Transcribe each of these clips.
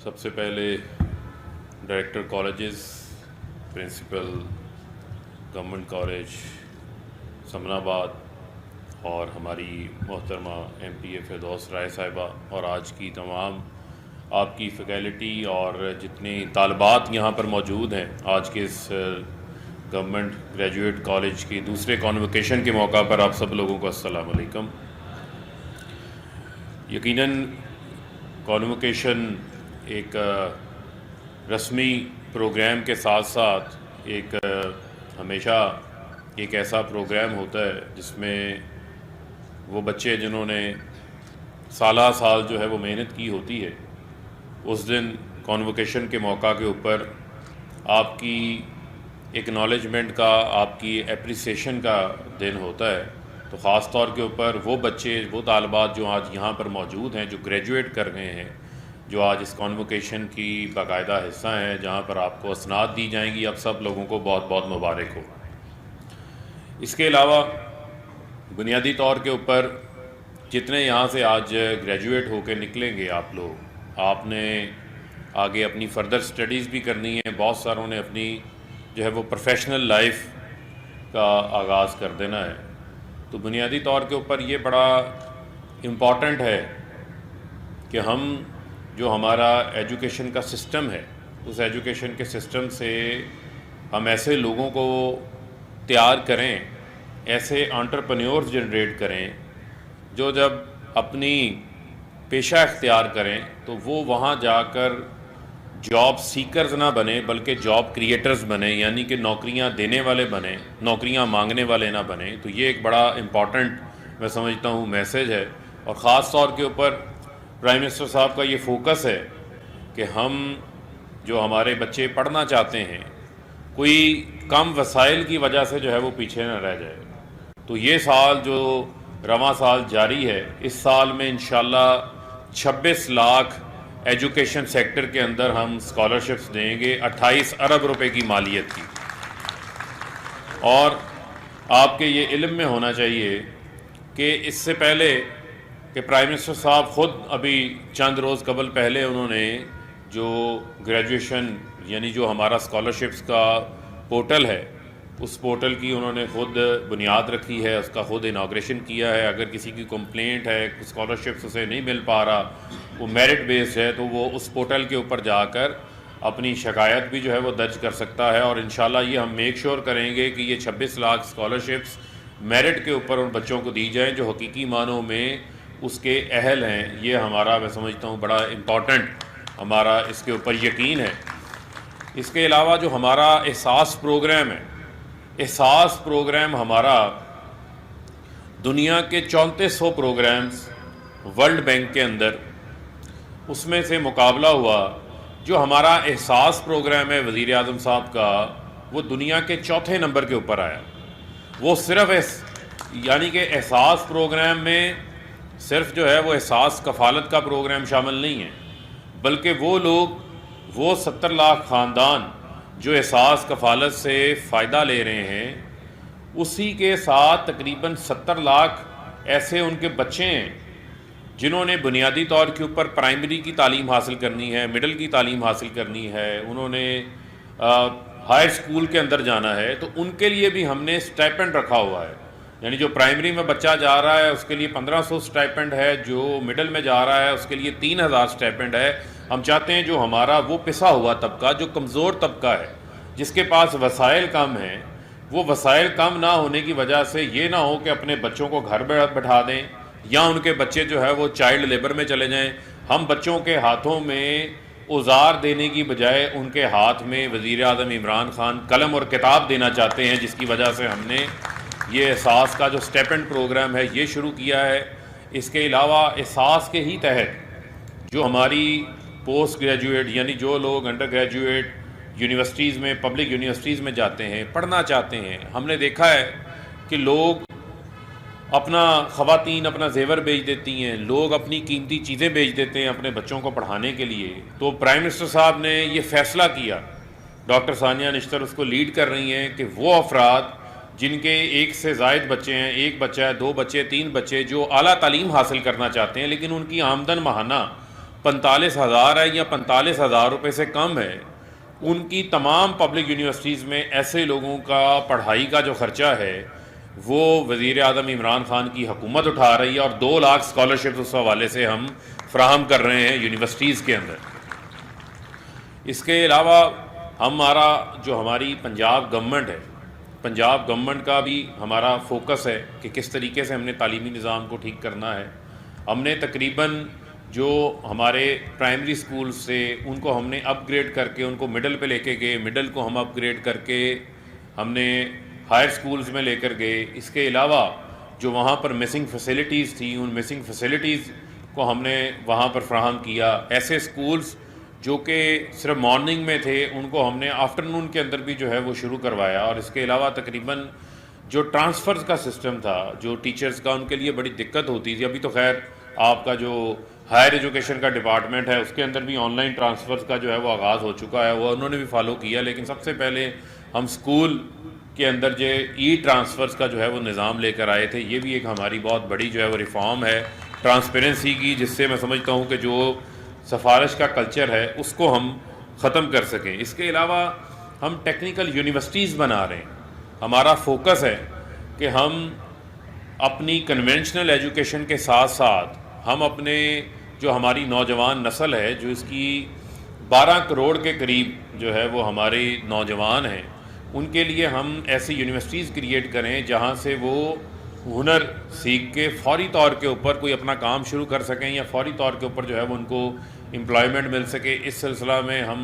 سب سے پہلے director colleges, principal government college Samanabad اور ہماری محترمہ ایم پی اے فردوس رائے صاحبہ اور آج کی تمام آپ کی فیکلٹی اور جتنی طالبات یہاں پر موجود ہیں آج کے اس گورنمنٹ گریجویٹ کالج کی دوسرے کانووکیشن کے موقع پر آپ سب لوگوں کو السلام علیکم۔ یقیناً کانووکیشن ایک رسمی پروگرام کے ساتھ ساتھ ایک ہمیشہ ایک ایسا پروگرام ہوتا ہے جس میں وہ بچے جنہوں نے سالہ سال جو ہے وہ محنت کی ہوتی ہے، اس دن کانووکیشن کے موقع کے اوپر آپ کی ایکنالجمنٹ کا، آپ کی اپریسیشن کا دن ہوتا ہے۔ تو خاص طور کے اوپر وہ بچے، وہ طالبات جو آج یہاں پر موجود ہیں، جو گریجویٹ کر گئے ہیں، جو آج اس کانووکیشن کی باقاعدہ حصہ ہیں، جہاں پر آپ کو اسناد دی جائیں گی، آپ سب لوگوں کو بہت بہت مبارک ہو۔ اس کے علاوہ بنیادی طور کے اوپر جتنے یہاں سے آج گریجویٹ ہو کے نکلیں گے آپ لوگ، آپ نے آگے اپنی فردر سٹڈیز بھی کرنی ہے، بہت ساروں نے اپنی جو ہے وہ پروفیشنل لائف کا آغاز کر دینا ہے۔ تو بنیادی طور کے اوپر یہ بڑا امپورٹنٹ ہے کہ ہم جو ہمارا ایجوکیشن کا سسٹم ہے، اس ایجوکیشن کے سسٹم سے ہم ایسے لوگوں کو تیار کریں، ایسے انٹرپرینیورز جنریٹ کریں جو جب اپنی پیشہ اختیار کریں تو وہ وہاں جا کر جاب سیکرز نہ بنیں بلکہ جاب کریٹرز بنیں، یعنی کہ نوکریاں دینے والے بنیں، نوکریاں مانگنے والے نہ بنیں۔ تو یہ ایک بڑا امپورٹنٹ میں سمجھتا ہوں میسیج ہے، اور خاص طور کے اوپر پرائم منسٹر صاحب کا یہ فوکس ہے کہ ہم جو ہمارے بچے پڑھنا چاہتے ہیں کوئی کم وسائل کی وجہ سے جو ہے وہ پیچھے نہ رہ جائے۔ تو یہ سال جو رواں سال جاری ہے، اس سال میں انشاءاللہ 26 لاکھ ایجوکیشن سیکٹر کے اندر ہم اسکالرشپس دیں گے، 28 ارب روپے کی مالیت کی۔ اور آپ کے یہ علم میں ہونا چاہیے کہ اس سے پہلے کہ پرائم منسٹر صاحب خود ابھی چند روز قبل پہلے انہوں نے جو گریجویشن یعنی جو ہمارا اسکالرشپس کا پورٹل ہے، اس پورٹل کی انہوں نے خود بنیاد رکھی ہے، اس کا خود اناگریشن کیا ہے۔ اگر کسی کی کمپلینٹ ہے، اسکالرشپس اسے نہیں مل پا رہا، وہ میرٹ بیسڈ ہے، تو وہ اس پورٹل کے اوپر جا کر اپنی شکایت بھی جو ہے وہ درج کر سکتا ہے۔ اور انشاءاللہ یہ ہم میک شور کریں گے کہ یہ 26 لاکھ اسکالرشپس میرٹ کے اوپر ان بچوں کو دی جائیں جو حقیقی معنوں میں اس کے اہل ہیں۔ یہ ہمارا میں سمجھتا ہوں بڑا امپورٹنٹ ہمارا اس کے اوپر یقین ہے۔ اس کے علاوہ جو ہمارا احساس پروگرام ہے، احساس پروگرام ہمارا دنیا کے 3400 پروگرامز ورلڈ بینک کے اندر، اس میں سے مقابلہ ہوا۔ جو ہمارا احساس پروگرام ہے وزیر اعظم صاحب کا، وہ دنیا کے 4تھے نمبر کے اوپر آیا۔ وہ صرف یعنی کہ احساس پروگرام میں صرف جو ہے وہ احساس کفالت کا پروگرام شامل نہیں ہے، بلکہ وہ لوگ، وہ 70 لاکھ خاندان جو احساس کفالت سے فائدہ لے رہے ہیں، اسی کے ساتھ تقریباً 70 لاکھ ایسے ان کے بچے ہیں جنہوں نے بنیادی طور کے اوپر پرائمری کی تعلیم حاصل کرنی ہے، مڈل کی تعلیم حاصل کرنی ہے، انہوں نے ہائر اسکول کے اندر جانا ہے، تو ان کے لیے بھی ہم نے اسٹائپنڈ رکھا ہوا ہے۔ یعنی جو پرائمری میں بچہ جا رہا ہے اس کے لیے 1500 اسٹائپنڈ ہے، جو مڈل میں جا رہا ہے اس کے لیے 3000 اسٹائپنڈ ہے۔ ہم چاہتے ہیں جو ہمارا وہ پسا ہوا طبقہ، جو کمزور طبقہ ہے، جس کے پاس وسائل کم ہیں، وہ وسائل کم نہ ہونے کی وجہ سے یہ نہ ہو کہ اپنے بچوں کو گھر بٹھا دیں یا ان کے بچے جو ہے وہ چائلڈ لیبر میں چلے جائیں۔ ہم بچوں کے ہاتھوں میں اوزار دینے کی بجائے ان کے ہاتھ میں وزیر اعظم عمران خان قلم اور کتاب دینا چاہتے ہیں، جس کی وجہ سے ہم نے یہ احساس کا جو اسٹیپنڈ پروگرام ہے یہ شروع کیا ہے۔ اس کے علاوہ احساس کے ہی تحت جو ہماری پوسٹ گریجویٹ یعنی جو لوگ انڈر گریجویٹ یونیورسٹیز میں، پبلک یونیورسٹیز میں جاتے ہیں، پڑھنا چاہتے ہیں، ہم نے دیکھا ہے کہ لوگ اپنا خواتین اپنا زیور بیچ دیتی ہیں، لوگ اپنی قیمتی چیزیں بیچ دیتے ہیں اپنے بچوں کو پڑھانے کے لیے۔ تو پرائم منسٹر صاحب نے یہ فیصلہ کیا، ڈاکٹر ثانیہ نشتر اس کو لیڈ کر رہی ہیں، کہ وہ افراد جن کے ایک سے زائد بچے ہیں، ایک بچہ ہے، 2 بچے، 3 بچے، جو اعلیٰ تعلیم حاصل کرنا چاہتے ہیں لیکن ان کی آمدن ماہانہ 45,000 ہے یا 45,000 روپے سے کم ہے، ان کی تمام پبلک یونیورسٹیز میں ایسے لوگوں کا پڑھائی کا جو خرچہ ہے وہ وزیر اعظم عمران خان کی حکومت اٹھا رہی ہے، اور 2 لاکھ اسکالرشپ اس حوالے سے ہم فراہم کر رہے ہیں یونیورسٹیز کے اندر۔ اس کے علاوہ ہماری پنجاب گورنمنٹ ہے، پنجاب گورنمنٹ کا بھی ہمارا فوکس ہے کہ کس طریقے سے ہم نے تعلیمی نظام کو ٹھیک کرنا ہے۔ ہم نے تقریباً جو ہمارے پرائمری سکولز سے ان کو ہم نے اپ گریڈ کر کے ان کو مڈل پہ لے کے گئے، مڈل کو ہم اپ گریڈ کر کے ہم نے ہائر سکولز میں لے کر گئے۔ اس کے علاوہ جو وہاں پر مسنگ فیسلٹیز تھیں، ان مسنگ فیسلٹیز کو ہم نے وہاں پر فراہم کیا۔ ایسے سکولز جو کہ صرف مارننگ میں تھے ان کو ہم نے آفٹرنون کے اندر بھی جو ہے وہ شروع کروایا۔ اور اس کے علاوہ تقریباً جو ٹرانسفرز کا سسٹم تھا جو ٹیچرز کا، ان کے لیے بڑی دقت ہوتی تھی۔ ابھی تو خیر آپ کا جو ہائر ایجوکیشن کا ڈپارٹمنٹ ہے اس کے اندر بھی آن لائن ٹرانسفرز کا جو ہے وہ آغاز ہو چکا ہے، وہ انہوں نے بھی فالو کیا، لیکن سب سے پہلے ہم اسکول کے اندر جو ای ٹرانسفرز کا جو ہے وہ نظام لے کر آئے تھے۔ یہ بھی ایک ہماری بہت بڑی جو ہے وہ ریفارم ہے ٹرانسپیرنسی کی، جس سے میں سمجھتا ہوں کہ جو سفارش کا کلچر ہے اس کو ہم ختم کر سکیں۔ اس کے علاوہ ہم ٹیکنیکل یونیورسٹیز بنا رہے ہیں۔ ہمارا فوکس ہے کہ ہم اپنی کنونشنل ایجوکیشن کے ساتھ ساتھ ہم اپنے جو ہماری نوجوان نسل ہے، جو اس کی 12 کروڑ کے قریب جو ہے وہ ہمارے نوجوان ہیں، ان کے لیے ہم ایسی یونیورسٹیز کریٹ کریں جہاں سے وہ ہنر سیکھ کے فوری طور کے اوپر کوئی اپنا کام شروع کر سکیں، یا فوری طور کے اوپر جو ہے وہ ان کو امپلائمنٹ مل سکے۔ اس سلسلہ میں ہم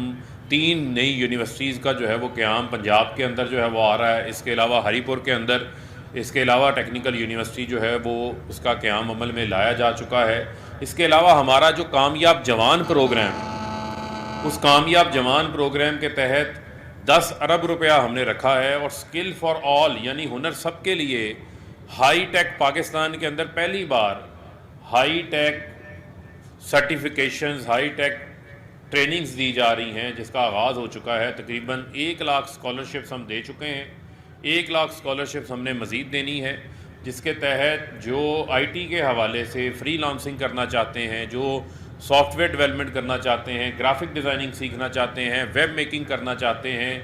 3 نئی یونیورسٹیز کا جو ہے وہ قیام پنجاب کے اندر جو ہے وہ آ رہا ہے۔ اس کے علاوہ ہری پور کے اندر، اس کے علاوہ ٹیکنیکل یونیورسٹی جو ہے وہ اس کا قیام عمل میں لایا جا چکا ہے۔ اس کے علاوہ ہمارا جو کامیاب جوان پروگرام ہے، اس کامیاب جوان پروگرام کے تحت 10 ارب روپیہ ہم نے رکھا ہے، اور اسکل فار آل یعنی ہنر سب کے لیے ہائی ٹیک پاکستان کے اندر پہلی بار high tech certifications, high tech trainings دی جا رہی ہیں، جس کا آغاز ہو چکا ہے۔ تقریباً 1 لاکھ اسکالرشپس ہم دے چکے ہیں، 1 لاکھ اسکالرشپس ہم نے مزید دینی ہے، جس کے تحت جو آئی ٹی کے حوالے سے فری لانسنگ کرنا چاہتے ہیں، جو سافٹ ویئر ڈیولپمنٹ کرنا چاہتے ہیں، گرافک ڈیزائننگ سیکھنا چاہتے ہیں، ویب میکنگ کرنا چاہتے ہیں،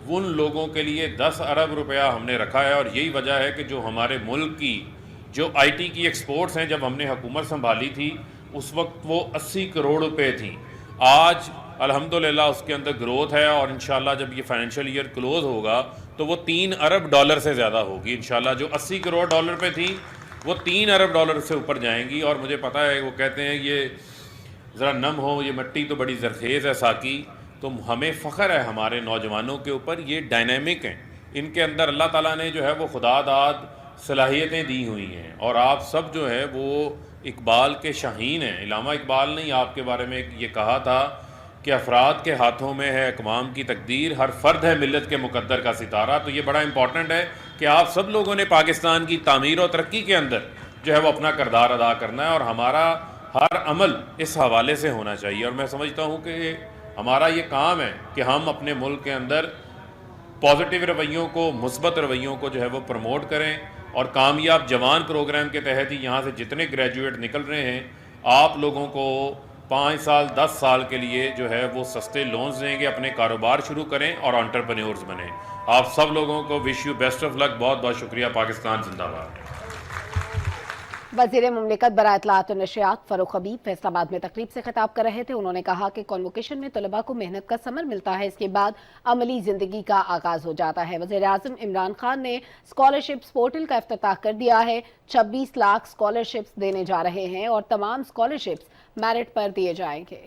ان لوگوں کے لیے 10 ارب روپیہ ہم نے رکھا ہے۔ اور یہی وجہ ہے کہ جو ہمارے ملک کی جو آئی ٹی کی ایکسپورٹس ہیں، جب ہم نے حکومت سنبھالی تھی اس وقت وہ 80 کروڑ روپے تھیں، آج الحمدللہ اس کے اندر گروتھ ہے، اور انشاءاللہ جب یہ فائنینشیل ایئر کلوز ہوگا تو وہ 3 ارب ڈالر سے زیادہ ہوگی انشاءاللہ۔ جو 80 کروڑ ڈالر پہ تھی وہ 3 ارب ڈالر سے اوپر جائیں گی۔ اور مجھے پتہ ہے، وہ کہتے ہیں یہ ذرا نم ہو یہ مٹی تو بڑی زرخیز ہے ساکی، تو ہمیں فخر ہے ہمارے نوجوانوں کے اوپر، یہ ڈائنامک ہیں، ان کے اندر اللہ تعالیٰ نے جو ہے وہ خدا داد صلاحیتیں دی ہوئی ہیں، اور آپ سب جو ہے وہ اقبال کے شاہین ہیں۔ علامہ اقبال نے آپ کے بارے میں یہ کہا تھا کہ افراد کے ہاتھوں میں ہے اقوام کی تقدیر، ہر فرد ہے ملت کے مقدر کا ستارہ۔ تو یہ بڑا امپورٹنٹ ہے کہ آپ سب لوگوں نے پاکستان کی تعمیر و ترقی کے اندر جو ہے وہ اپنا کردار ادا کرنا ہے، اور ہمارا ہر عمل اس حوالے سے ہونا چاہیے۔ اور میں سمجھتا ہوں کہ ہمارا یہ کام ہے کہ ہم اپنے ملک کے اندر پازیٹیو رویوں کو، مثبت رویوں کو جو ہے وہ پروموٹ کریں، اور کامیاب جوان پروگرام کے تحت ہی یہاں سے جتنے گریجویٹ نکل رہے ہیں آپ لوگوں کو 5 سال 10 سال کے لیے جو ہے وہ سستے لونز دیں گے، اپنے کاروبار شروع کریں اور انٹرپرینیورز بنیں۔ آپ سب لوگوں کو وش یو بیسٹ آف لک، بہت بہت شکریہ۔ پاکستان زندہ باد۔ وزیر مملکت برائے اطلاعات و نشریات فاروق حبیب فیصل آباد میں تقریب سے خطاب کر رہے تھے۔ انہوں نے کہا کہ کنووکیشن میں طلباء کو محنت کا ثمر ملتا ہے، اس کے بعد عملی زندگی کا آغاز ہو جاتا ہے۔ وزیر اعظم عمران خان نے اسکالرشپس پورٹل کا افتتاح کر دیا ہے۔ 26 لاکھ اسکالرشپس دینے جا رہے ہیں، اور تمام اسکالرشپس میرٹ پر دیے جائیں گے۔